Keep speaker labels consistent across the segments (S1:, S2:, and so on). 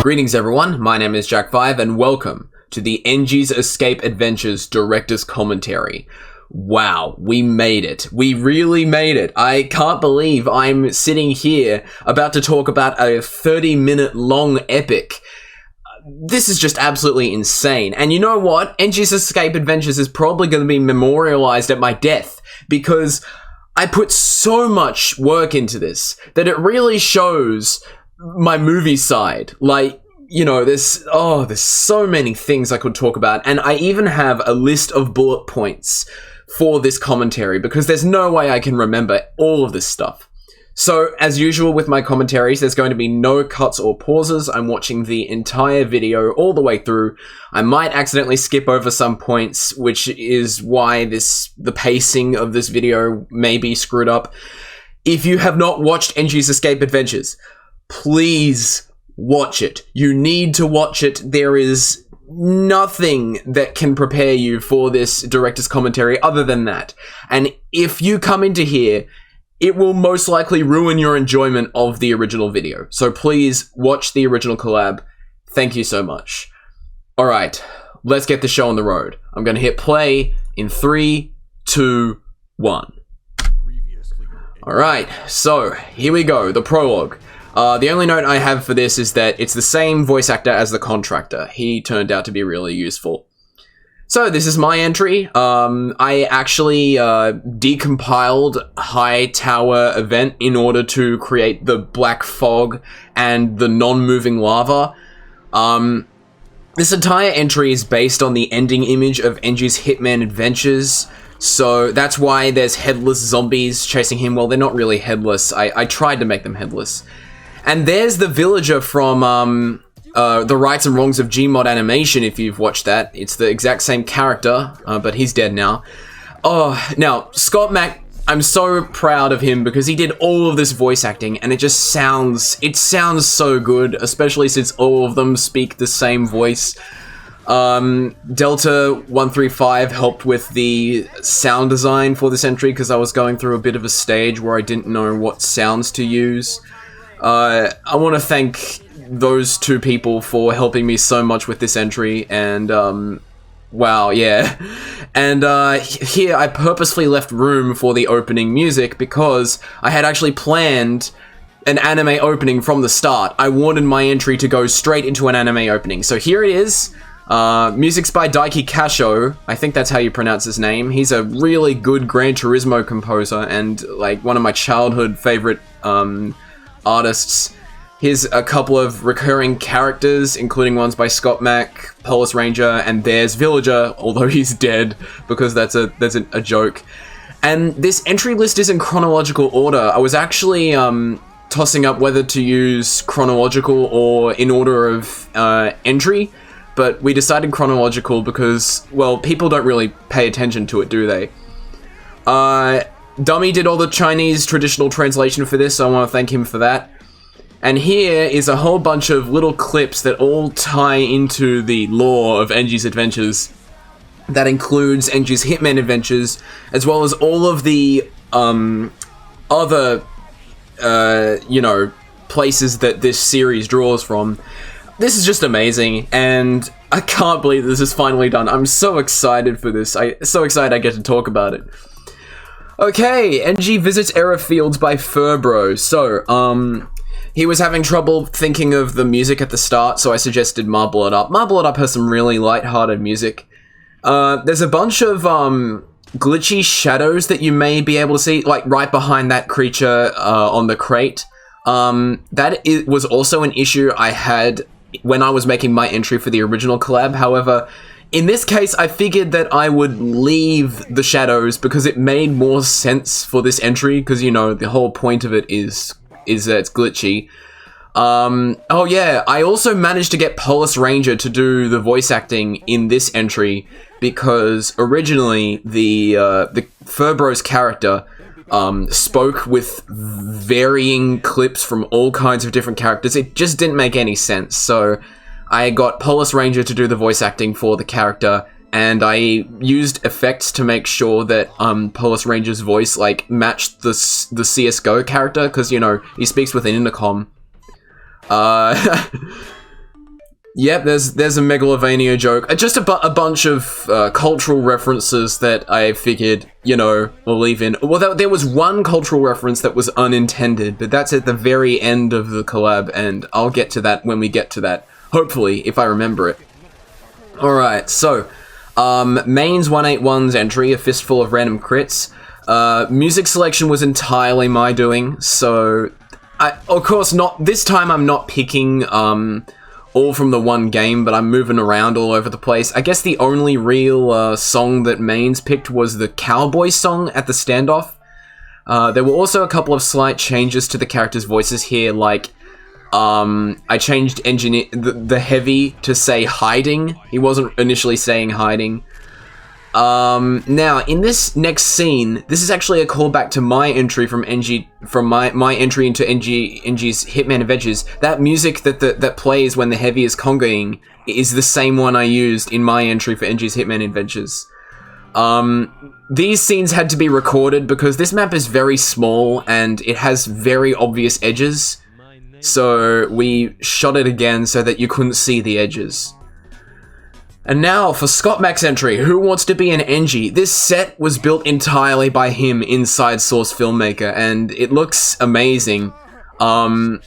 S1: Greetings everyone, my name is Jack5 and welcome to the Engie's Escape Adventures Director's Commentary. Wow, we made it. We really made it. I can't believe I'm sitting here about to talk about a 30-minute long epic. This is just absolutely insane. And you know what? Engie's Escape Adventures is probably going to be memorialized at my death because I put so much work into this that it really shows my movie side. Like, you know, there's so many things I could talk about, and I even have a list of bullet points for this commentary because there's no way I can remember all of this stuff. So, as usual with my commentaries, there's going to be no cuts or pauses. I'm watching the entire video all the way through. I might accidentally skip over some points, which is why the pacing of this video may be screwed up. If you have not watched Engie's Escape Adventures, please watch it. You need to watch it. There is nothing that can prepare you for this director's commentary other than that. And if you come into here, it will most likely ruin your enjoyment of the original video. So please watch the original collab. Thank you so much. Alright, let's get the show on the road. I'm going to hit play in 3, 2, 1. Alright, so here we go, the prologue. The only note I have for this is that it's the same voice actor as the contractor. He turned out to be really useful. So this is my entry. I actually decompiled High Tower event in order to create the black fog and the non-moving lava. This entire entry is based on the ending image of Engie's Hitman Adventures. So that's why there's headless zombies chasing him. Well, they're not really headless. I tried to make them headless. And there's the villager from The Rights and Wrongs of Gmod Animation, if you've watched that. It's the exact same character, but he's dead now. Oh, now, Scott Mack, I'm so proud of him because he did all of this voice acting, and it sounds so good, especially since all of them speak the same voice. Delta135 helped with the sound design for this entry because I was going through a bit of a stage where I didn't know what sounds to use. I want to thank those two people for helping me so much with this entry, and, wow, yeah. And, here I purposefully left room for the opening music because I had actually planned an anime opening from the start. I wanted my entry to go straight into an anime opening. So here it is. Music's by Daiki Kasho. I think that's how you pronounce his name. He's a really good Gran Turismo composer and, like, one of my childhood favorite, artists. Here's a couple of recurring characters, including ones by Scott Mack, Police Ranger, and there's Villager, although he's dead, because that's a joke. And this entry list is in chronological order. I was actually tossing up whether to use chronological or in order of entry, but we decided chronological because, well, people don't really pay attention to it, do they? Dummy did all the Chinese traditional translation for this, so I want to thank him for that. And here is a whole bunch of little clips that all tie into the lore of Engie's Adventures. That includes Engie's Hitman Adventures, as well as all of the other, you know, places that this series draws from. This is just amazing, and I can't believe this is finally done. I'm so excited for this. So excited I get to talk about it. Okay, Engie visits error fields by Furbro. So, he was having trouble thinking of the music at the start, so I suggested Marble It Up. Marble It Up has some really lighthearted music. There's a bunch of glitchy shadows that you may be able to see, like right behind that creature on the crate. Was also an issue I had when I was making my entry for the original collab. However, in this case, I figured that I would leave the shadows because it made more sense for this entry, because, you know, the whole point of it is that it's glitchy. Oh yeah, I also managed to get Police Ranger to do the voice acting in this entry because originally the Furbro's character spoke with varying clips from all kinds of different characters. It just didn't make any sense, so I got Police Ranger to do the voice acting for the character, and I used effects to make sure that Police Ranger's voice like matched the CSGO character, because, you know, he speaks with an intercom. Yep, there's a Megalovania joke. Just a bunch of cultural references that I figured, we'll leave in. Well, there was one cultural reference that was unintended, but that's at the very end of the collab, and I'll get to that when we get to that. Hopefully, if I remember it. Alright, so, Mains 181's entry, A Fistful of Random Crits. Music selection was entirely my doing, so... of course, this time I'm not picking, all from the one game, but I'm moving around all over the place. I guess the only real song that Mains picked was the cowboy song at the standoff. There were also a couple of slight changes to the characters' voices here, like I changed the heavy to say hiding. He wasn't initially saying hiding. Now, in this next scene, this is actually a callback to my entry from Engie, from my entry into Engie's Hitman Adventures. That music that plays when the heavy is congaing is the same one I used in my entry for Engie's Hitman Adventures. These scenes had to be recorded because this map is very small and it has very obvious edges. So we shot it again so that you couldn't see the edges. And now for Scott Mac's entry, Who Wants to Be an Engie? This set was built entirely by him inside Source Filmmaker, and it looks amazing. I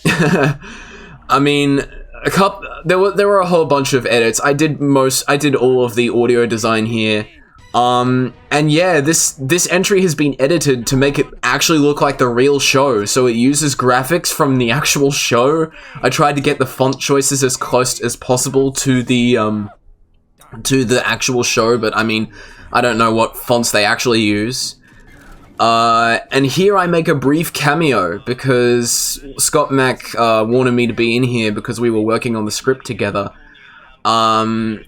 S1: mean, there were a whole bunch of edits. I did all of the audio design here. And yeah, this entry has been edited to make it actually look like the real show, so it uses graphics from the actual show. I tried to get the font choices as close as possible to the actual show, but I mean, I don't know what fonts they actually use. And here I make a brief cameo because Scott Mac wanted me to be in here because we were working on the script together. And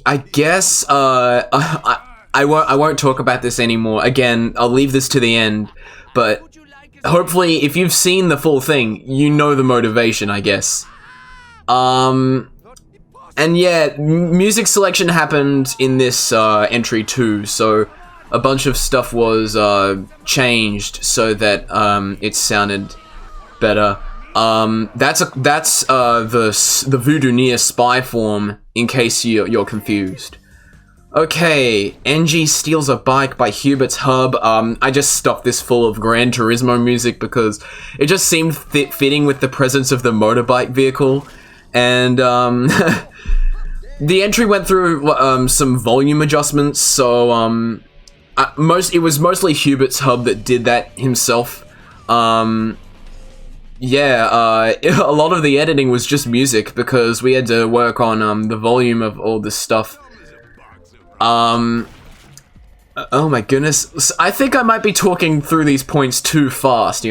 S1: I guess I won't talk about this anymore. Again, I'll leave this to the end, but hopefully if you've seen the full thing, you know the motivation, I guess. And yeah, music selection happened in this entry too, so a bunch of stuff was changed so that it sounded better. That's the Voodoo Nia spy form, in case you're confused. Okay, Engie steals a bike by Hubert's Hub. I just stuffed this full of Gran Turismo music because it just seemed fitting with the presence of the motorbike vehicle. And the entry went through some volume adjustments, so it was mostly Hubert's Hub that did that himself. Yeah, a lot of the editing was just music because we had to work on the volume of all this stuff. Oh my goodness, I think I might be talking through these points too fast,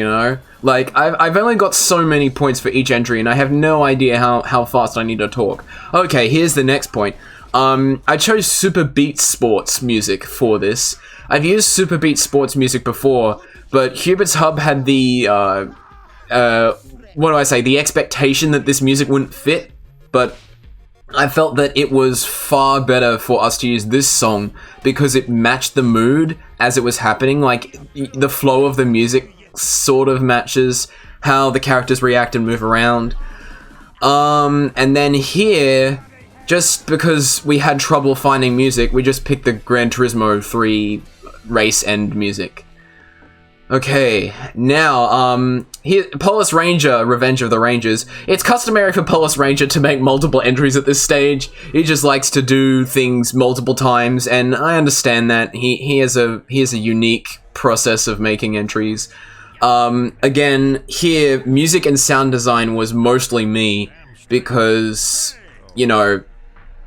S1: Like, I've only got so many points for each entry, and I have no idea how fast I need to talk. Okay, here's the next point. I chose Super Beat Sports music for this. I've used Super Beat Sports music before, but Hubert's Hub had the, the expectation that this music wouldn't fit, but I felt that it was far better for us to use this song because it matched the mood as it was happening. Like, the flow of the music sort of matches how the characters react and move around. And then here, just because we had trouble finding music, we just picked the Gran Turismo 3 race end music. Okay, now, here, Polis Ranger, Revenge of the Rangers. It's customary for Polis Ranger to make multiple entries at this stage. He just likes to do things multiple times, and I understand that. He has a unique process of making entries. Again, here, music and sound design was mostly me, because,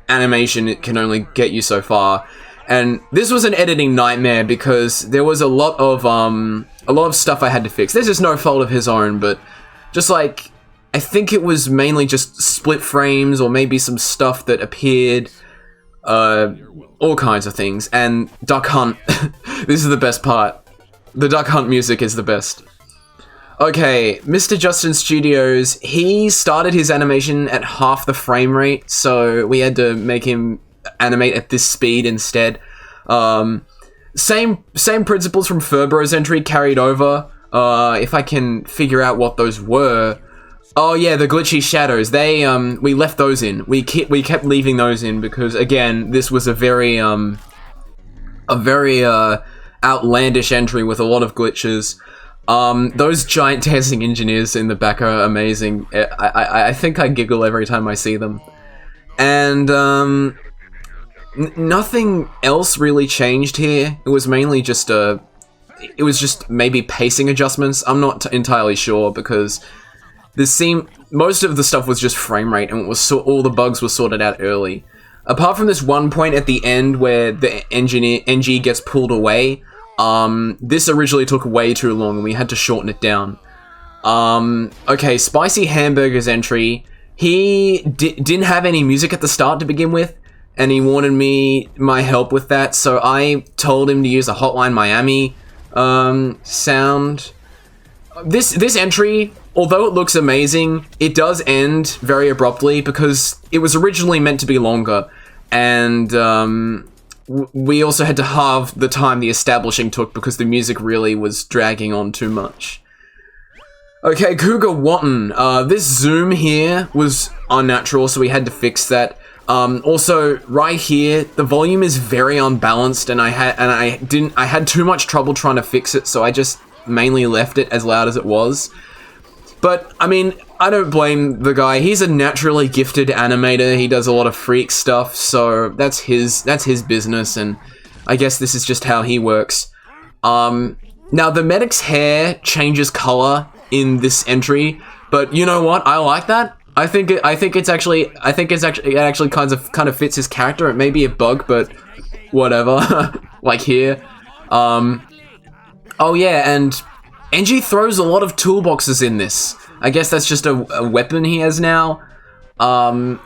S1: animation, it can only get you so far. And this was an editing nightmare because there was a lot of stuff I had to fix. This is no fault of his own, but just like, I think it was mainly just split frames or maybe some stuff that appeared, all kinds of things. And Duck Hunt, this is the best part. The Duck Hunt music is the best. Okay, Mr. Justin Studios, he started his animation at half the frame rate, so we had to make him animate at this speed instead. Same principles from Furbro's entry carried over. If I can figure out what those were. Oh yeah, the glitchy shadows. They we left those in. We kept leaving those in because again, this was a very outlandish entry with a lot of glitches. Those giant dancing engineers in the back are amazing. I think I giggle every time I see them. And nothing else really changed here. It was mainly just maybe pacing adjustments. I'm not entirely sure because most of the stuff was just frame rate, and all the bugs were sorted out early. Apart from this one point at the end where the Engie gets pulled away, this originally took way too long and we had to shorten it down. Okay, Spicy Hamburger's entry. He didn't have any music at the start to begin with, and he wanted my help with that, so I told him to use a Hotline Miami sound. This entry, although it looks amazing, it does end very abruptly because it was originally meant to be longer, and we also had to halve the time the establishing took because the music really was dragging on too much. Okay, Cougar Watton. This zoom here was unnatural, so we had to fix that. Also, right here, the volume is very unbalanced, and I had too much trouble trying to fix it, so I just mainly left it as loud as it was. But, I mean, I don't blame the guy. He's a naturally gifted animator. He does a lot of freak stuff, so that's his business, and I guess this is just how he works. Now, the medic's hair changes color in this entry, but you know what? I like that. I think it actually kind of fits his character. It may be a bug, but whatever. Like here. Oh yeah, and Engie throws a lot of toolboxes in this. I guess that's just a weapon he has now. I'm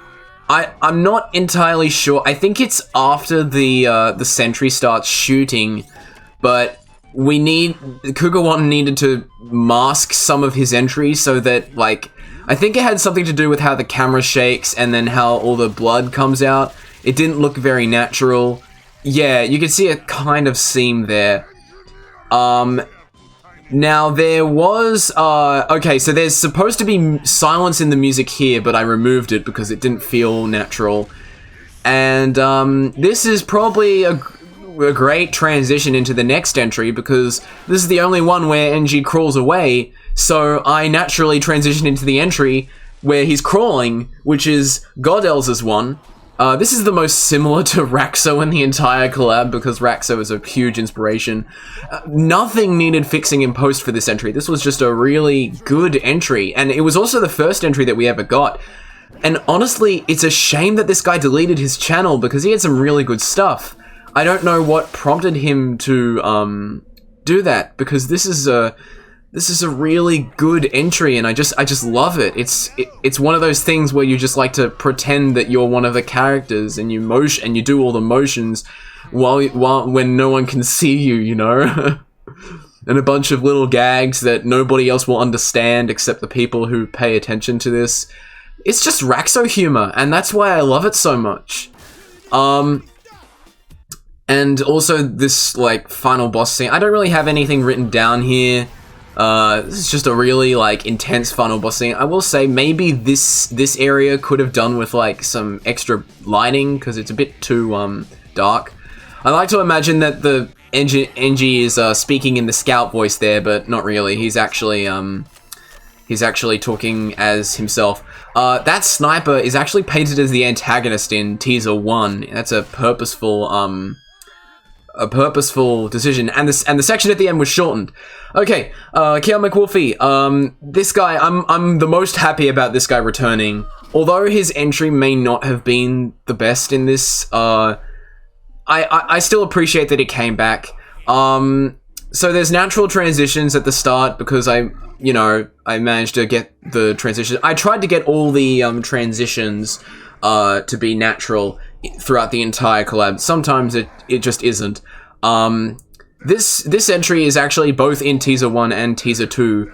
S1: not entirely sure. I think it's after the sentry starts shooting, but Cougar Watton needed to mask some of his entries so that, like, I think it had something to do with how the camera shakes and then how all the blood comes out. It didn't look very natural. Yeah, you can see a kind of seam there. Now there was, okay, so there's supposed to be silence in the music here, but I removed it because it didn't feel natural. And, this is probably a great transition into the next entry because this is the only one where Engie crawls away, so I naturally transition into the entry where he's crawling, which is Godel's one. This is the most similar to Raxo in the entire collab because Raxo is a huge inspiration. Nothing needed fixing in post for this entry. This was just a really good entry, and it was also the first entry that we ever got. And honestly, it's a shame that this guy deleted his channel because he had some really good stuff. I don't know what prompted him to do that because this is a really good entry, and I just love it. It's one of those things where you just like to pretend that you're one of the characters and you do all the motions when no one can see you, you know? And a bunch of little gags that nobody else will understand except the people who pay attention to this. It's just Raxo humor, and that's why I love it so much. And also this, like, final boss scene. I don't really have anything written down here. This is just a really, like, intense final boss scene. I will say maybe this area could have done with, like, some extra lighting, because it's a bit too, dark. I like to imagine that the Engie is, speaking in the scout voice there, but not really. He's actually talking as himself. That sniper is actually painted as the antagonist in Teaser 1. That's a purposeful decision, and the section at the end was shortened. Okay, Keon McWolfie, this guy, I'm the most happy about this guy returning. Although his entry may not have been the best in this, I still appreciate that he came back. So there's natural transitions at the start because I managed to get the transition. I tried to get all the transitions to be natural throughout the entire collab. Sometimes it just isn't. This entry is actually both in Teaser 1 and Teaser 2.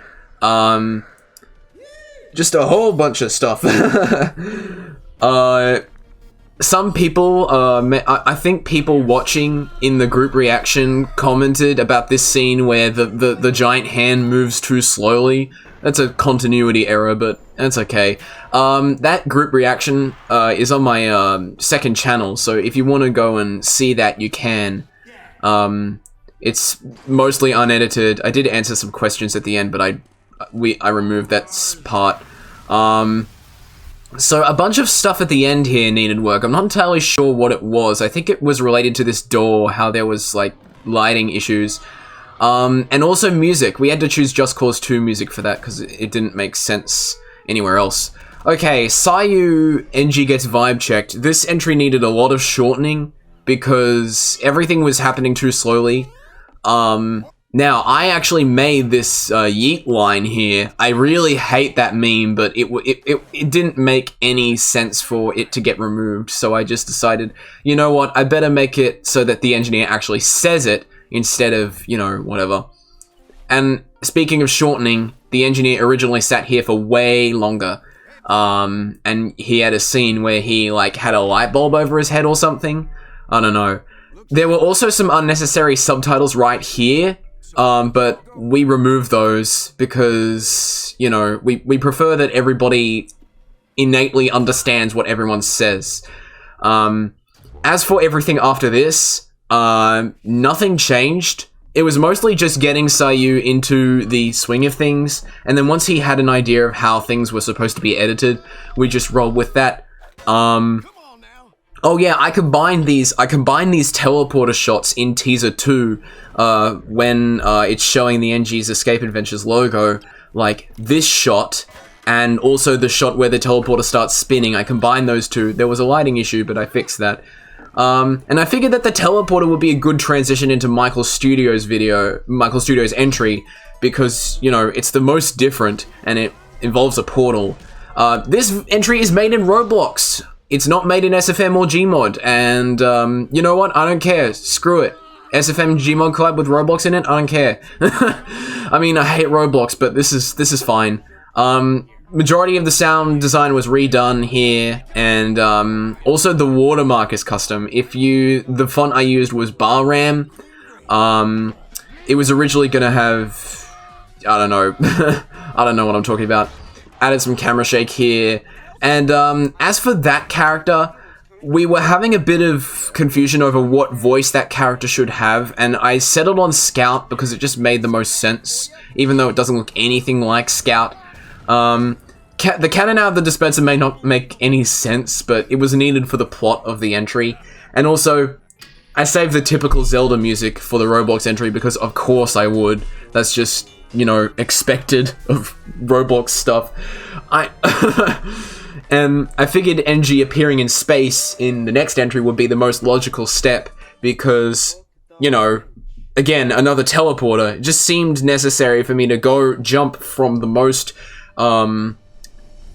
S1: Just a whole bunch of stuff. Some people, I think people watching in the group reaction commented about this scene where the giant hand moves too slowly. That's a continuity error, but That's okay. That group reaction is on my second channel, so if you want to go and see that, you can. It's mostly unedited. I did answer some questions at the end, but I removed that part. So a bunch of stuff at the end here needed work. I'm not entirely sure what it was. I think it was related to this door, how there was like lighting issues. And also music. We had to choose Just Cause 2 music for that because it didn't make sense anywhere else. Okay, Sayu Engie gets vibe checked. This entry needed a lot of shortening because everything was happening too slowly. Now, I actually made this yeet line here. I really hate that meme, but it didn't make any sense for it to get removed, so I just decided, you know what, I better make it so that the engineer actually says it instead of, you know, whatever. And speaking of shortening, the engineer originally sat here for way longer, and he had a scene where he, like, had a light bulb over his head or something. I don't know. There were also some unnecessary subtitles right here, but we removed those because, you know, we prefer that everybody innately understands what everyone says. As for everything after this, nothing changed. It was mostly just getting Sayu into the swing of things, and then once he had an idea of how things were supposed to be edited, we just rolled with that. Oh yeah, I combined these teleporter shots in teaser 2 when it's showing the Engie's Escape Adventures logo, like this shot and also the shot where the teleporter starts spinning. I combined those two. There was a lighting issue, but I fixed that. And I figured that the teleporter would be a good transition into Michael Studio's entry because, you know, it's the most different and it involves a portal. This entry is made in Roblox. It's not made in SFM or Gmod, and you know what? I don't care. Screw it. SFM Gmod collab with Roblox in it? I don't care. I mean, I hate Roblox, but this is fine. Majority of the sound design was redone here, and also the watermark is custom. The font I used was Barram. It was originally gonna have, I don't know, I don't know what I'm talking about. Added some camera shake here. And as for that character, we were having a bit of confusion over what voice that character should have, and I settled on Scout because it just made the most sense, even though it doesn't look anything like Scout. The cannon out of the dispenser may not make any sense, but it was needed for the plot of the entry. And also, I saved the typical Zelda music for the Roblox entry because of course I would. That's just, you know, expected of Roblox stuff. And I figured Engie appearing in space in the next entry would be the most logical step because, you know, again, another teleporter. It just seemed necessary for me to go jump from the most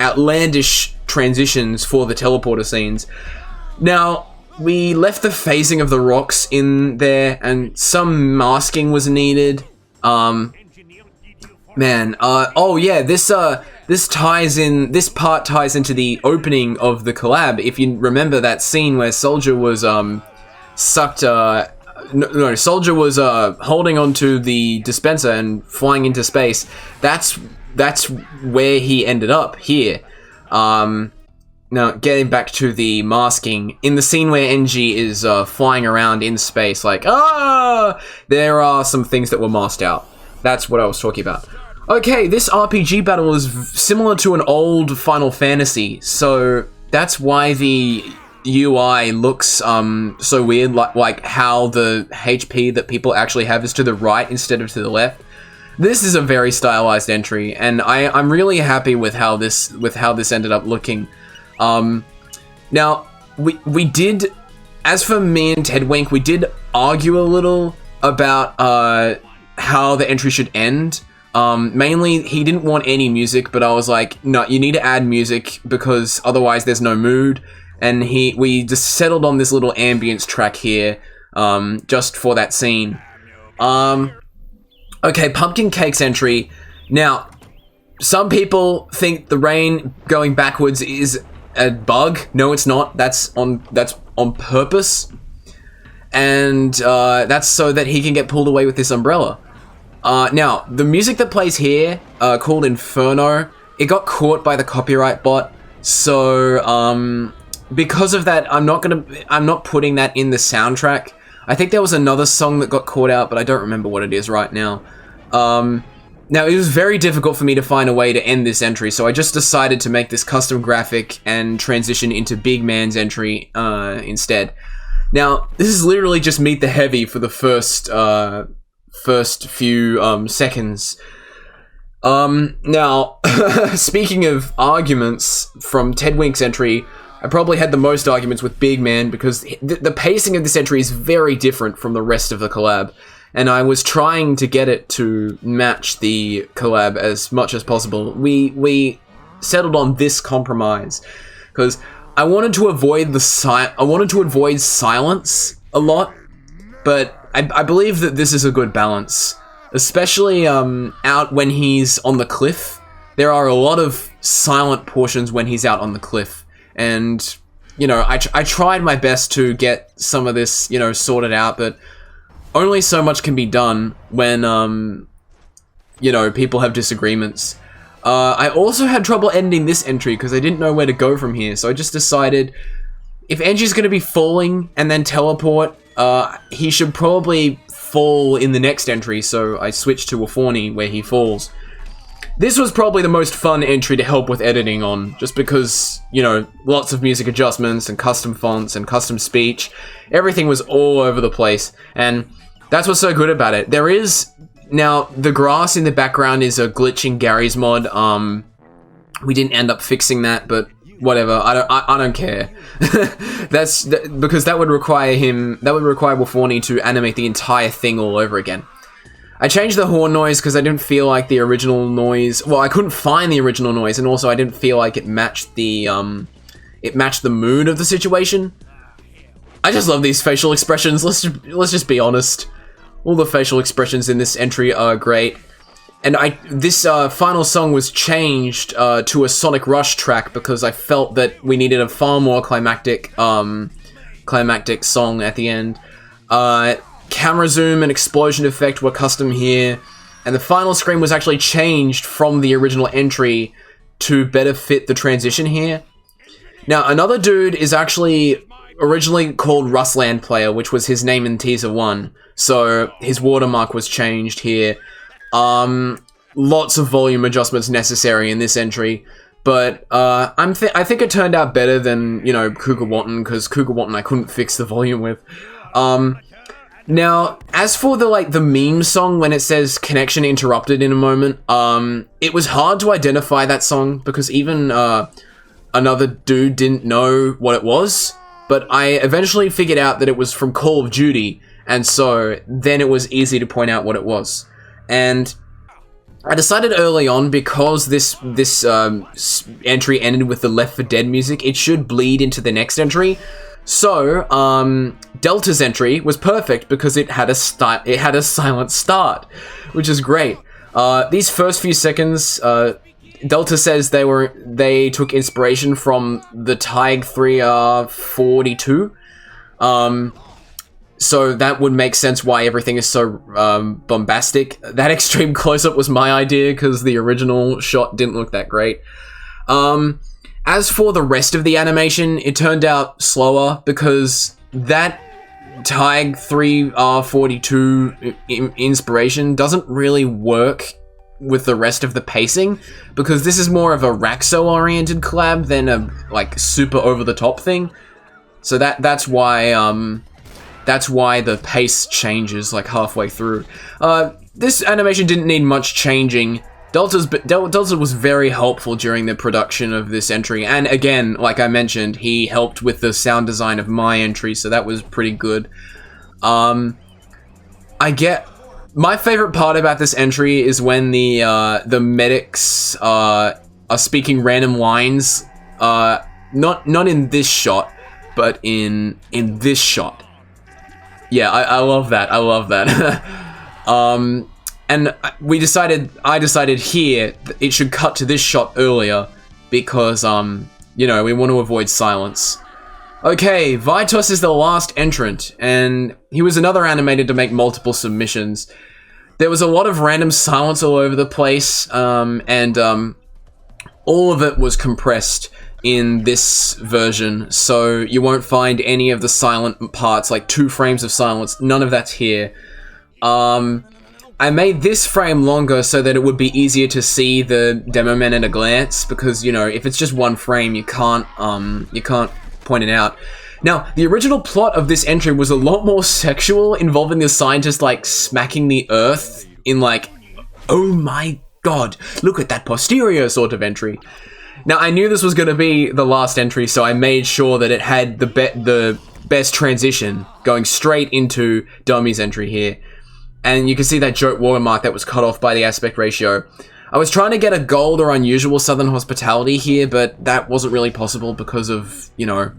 S1: outlandish transitions for the teleporter scenes. Now, we left the phasing of the rocks in there and some masking was needed. Oh yeah, this part ties into the opening of the collab. If you remember that scene where Soldier was Soldier was holding onto the dispenser and flying into space. That's where he ended up here. Now getting back to the masking, in the scene where Engie is flying around in space, like there are some things that were masked out. That's what I was talking about. Okay, this RPG battle is similar to an old Final Fantasy, so that's why the UI looks so weird, like how the HP that people actually have is to the right instead of to the left. This is a very stylized entry, and I'm really happy with how this ended up looking. Now we did, as for me and Tedwink, we did argue a little about how the entry should end. Mainly, he didn't want any music, but I was like, no, you need to add music because otherwise there's no mood. And we just settled on this little ambience track here, just for that scene. Okay, Pumpkin Cake's entry. Now, some people think the rain going backwards is a bug. No, it's not. That's on purpose. And that's so that he can get pulled away with this umbrella. Now, the music that plays here, called Inferno, it got caught by the copyright bot. So because of that, I'm not putting that in the soundtrack. I think there was another song that got caught out, but I don't remember what it is right now. Now, it was very difficult for me to find a way to end this entry, so I just decided to make this custom graphic and transition into Big Man's entry instead. Now, this is literally just Meet the Heavy for the first few seconds. Now, speaking of arguments from Ted Wink's entry, I probably had the most arguments with Big Man because the pacing of this entry is very different from the rest of the collab. And I was trying to get it to match the collab as much as possible. We settled on this compromise because I wanted to avoid silence a lot, but I believe that this is a good balance, especially out when he's on the cliff. There are a lot of silent portions when he's out on the cliff, and you know, I tried my best to get some of this, you know, sorted out, but only so much can be done when, you know, people have disagreements. I also had trouble ending this entry because I didn't know where to go from here, so I just decided if Engie's going to be falling and then teleport, he should probably fall in the next entry, so I switched to Wafoni where he falls. This was probably the most fun entry to help with editing on, just because, you know, lots of music adjustments and custom fonts and custom speech. Everything was all over the place, and that's what's so good about it. There is, now, the grass in the background is a glitch in Garry's mod. We didn't end up fixing that, but whatever, I don't care. Because that would require Wafoni to animate the entire thing all over again. I changed the horn noise because I didn't feel like the original noise. Well, I couldn't find the original noise, and also I didn't feel like it matched the mood of the situation. I just love these facial expressions. Let's just be honest. All the facial expressions in this entry are great, and this final song was changed to a Sonic Rush track because I felt that we needed a far more climactic song at the end. Camera zoom and explosion effect were custom here, and the final screen was actually changed from the original entry to better fit the transition here. Now, another dude is actually originally called Rustland Player, which was his name in Teaser 1, so his watermark was changed here. Lots of volume adjustments necessary in this entry, but I think it turned out better than, you know, Cougar Wanton, because Cougar Wanton I couldn't fix the volume with. Now, as for the meme song when it says connection interrupted in a moment, it was hard to identify that song because even another dude didn't know what it was, but I eventually figured out that it was from Call of Duty, and so then it was easy to point out what it was. And I decided early on, because this entry ended with the Left 4 Dead music, it should bleed into the next entry. So, Delta's entry was perfect because it had a silent start, which is great. These first few seconds, Delta says they took inspiration from the Tig 3R42. So that would make sense why everything is so bombastic. That extreme close-up was my idea because the original shot didn't look that great. As for the rest of the animation, it turned out slower because that Tig 3R42 inspiration doesn't really work with the rest of the pacing, because this is more of a Raxo-oriented collab than a super over-the-top thing. So that's why the pace changes halfway through. This animation didn't need much changing. Delta was very helpful during the production of this entry, and again, like I mentioned, he helped with the sound design of my entry, so that was pretty good. My favorite part about this entry is when the medics are speaking random lines, not in this shot, but in this shot. Yeah, I love that. I love that. And I decided here that it should cut to this shot earlier because, you know, we want to avoid silence. Okay, Vitos is the last entrant, and he was another animated to make multiple submissions. There was a lot of random silence all over the place, and all of it was compressed in this version, so you won't find any of the silent parts, like 2 frames of silence. None of that's here. I made this frame longer so that it would be easier to see the demo men at a glance, because, you know, if it's just 1 frame, you can't point it out. Now, the original plot of this entry was a lot more sexual, involving the scientist, like, smacking the earth in, like, oh my god, look at that posterior sort of entry. Now, I knew this was going to be the last entry, so I made sure that it had the best transition, going straight into Dummy's entry here. And you can see that joke watermark that was cut off by the aspect ratio. I was trying to get a gold or unusual Southern hospitality here, but that wasn't really possible because of, you know,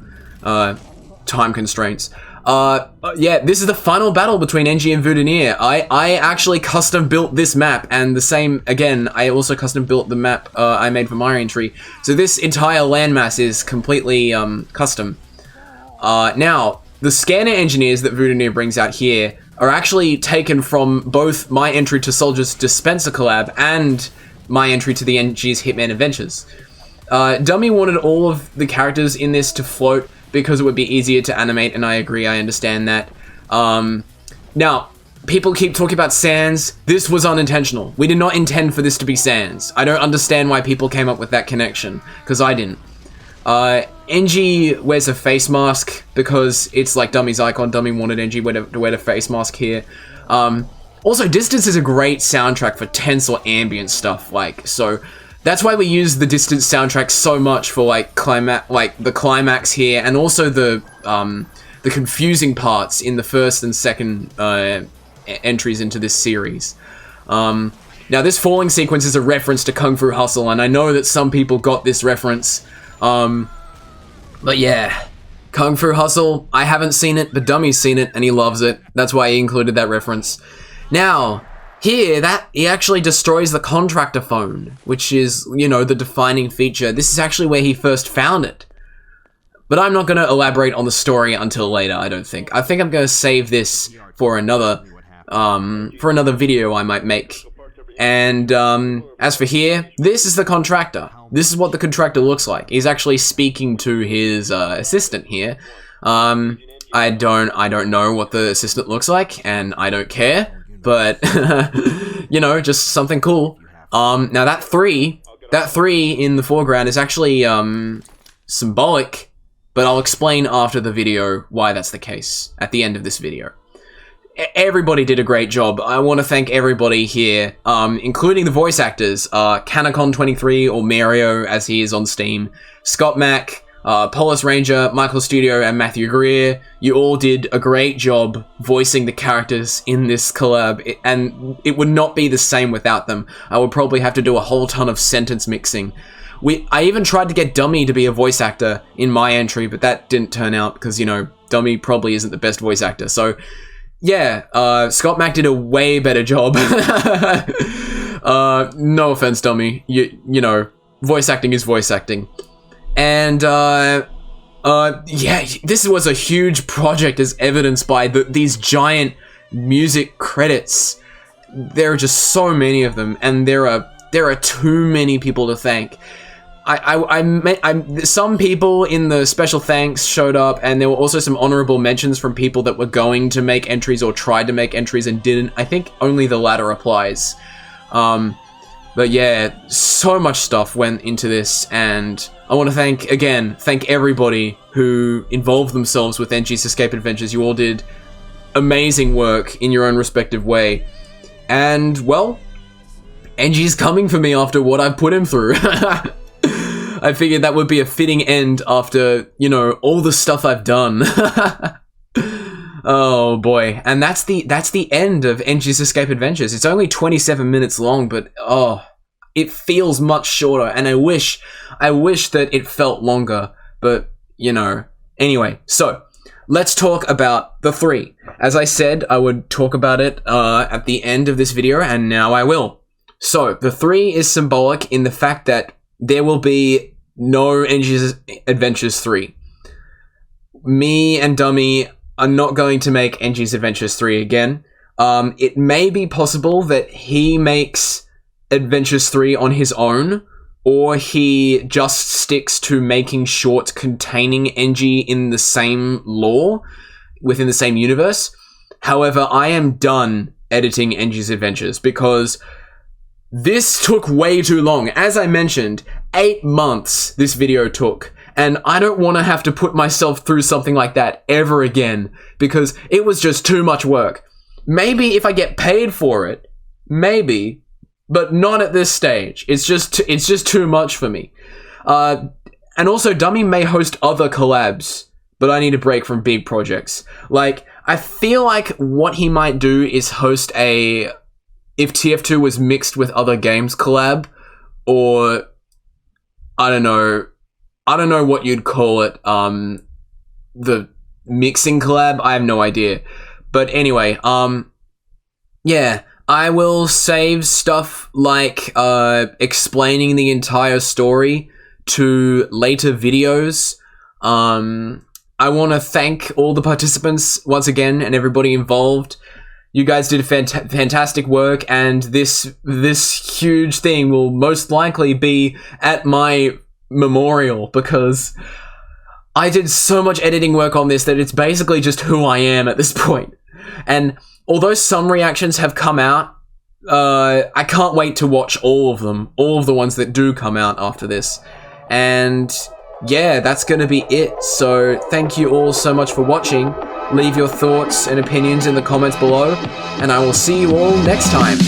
S1: time constraints. Yeah, this is the final battle between Engie and Voudinier. I actually custom built this map, and the same, again, I also custom built the map I made for my entry. So this entire landmass is completely custom. Now, the scanner engineers that Voudinier brings out here are actually taken from both my entry to Soldier's Dispenser collab and my entry to the Engie's Hitman Adventures. Dummy wanted all of the characters in this to float because it would be easier to animate, and I agree, I understand that. Now, people keep talking about Sans. This was unintentional. We did not intend for this to be Sans. I don't understand why people came up with that connection, because I didn't. Engie wears a face mask because it's like Dummy's icon. Dummy wanted Engie to wear the face mask here. Also, Distance is a great soundtrack for tense or ambient stuff, like, so that's why we use the Distance soundtrack so much for, like, the climax here, and also the confusing parts in the first and second entries into this series. Now, this falling sequence is a reference to Kung Fu Hustle, and I know that some people got this reference. But yeah, Kung Fu Hustle, I haven't seen it, but Dummy's seen it, and he loves it. That's why he included that reference. Now, here, he actually destroys the contractor phone, which is, you know, the defining feature. This is actually where he first found it. But I'm not going to elaborate on the story until later, I don't think. I think I'm going to save this for another video I might make. And, as for here, this is the contractor. This is what the contractor looks like. He's actually speaking to his, assistant here. I don't know what the assistant looks like, and I don't care. But, you know, just something cool. Now that three in the foreground is actually, symbolic, but I'll explain after the video why that's the case, at the end of this video. Everybody did a great job. I want to thank everybody here, including the voice actors, Canacon23, or Mario as he is on Steam, Scott Mack, Polis Ranger, Michael Studio, and Matthew Greer. You all did a great job voicing the characters in this collab, and it would not be the same without them. I would probably have to do a whole ton of sentence mixing. I even tried to get Dummy to be a voice actor in my entry, but that didn't turn out because, you know, Dummy probably isn't the best voice actor. So, yeah, Scott Mack did a way better job. No offense, Dummy. You know, voice acting is voice acting. And, yeah, this was a huge project as evidenced by these giant music credits. There are just so many of them, and there are too many people to thank. Some people in the special thanks showed up, and there were also some honorable mentions from people that were going to make entries or tried to make entries and didn't. I think only the latter applies. But yeah, so much stuff went into this, and I want to thank everybody who involved themselves with Engie's Escape Adventures. You all did amazing work in your own respective way. And, well, Engie's coming for me after what I've put him through. I figured that would be a fitting end after, you know, all the stuff I've done. Oh boy. And that's the end of Engie's Escape Adventures. It's only 27 minutes long, but oh, it feels much shorter, and I wish that it felt longer, but you know. Anyway, so let's talk about the 3. As I said, I would talk about it at the end of this video, and now I will. So, the 3 is symbolic in the fact that there will be no Engie's Adventures 3. Me and Dummy are not going to make Engie's Adventures 3 again. It may be possible that he makes Adventures 3 on his own, or he just sticks to making shorts containing Engie in the same lore, within the same universe. However, I am done editing Engie's adventures because this took way too long. As I mentioned, 8 months this video took, and I don't want to have to put myself through something like that ever again because it was just too much work. Maybe if I get paid for it, maybe, but not at this stage. It's just too much for me. And also, Dummy may host other collabs, but I need a break from big projects. Like, I feel like what he might do is host a if TF2 was mixed with other games collab, or I don't know what you'd call it, the mixing collab. I have no idea. But anyway, yeah, I will save stuff like explaining the entire story to later videos. I want to thank all the participants once again and everybody involved. You guys did fantastic work, and this huge thing will most likely be at my memorial because I did so much editing work on this that it's basically just who I am at this point. And although some reactions have come out, I can't wait to watch all of them, all of the ones that do come out after this. And yeah, that's gonna be it. So thank you all so much for watching. Leave your thoughts and opinions in the comments below, and I will see you all next time.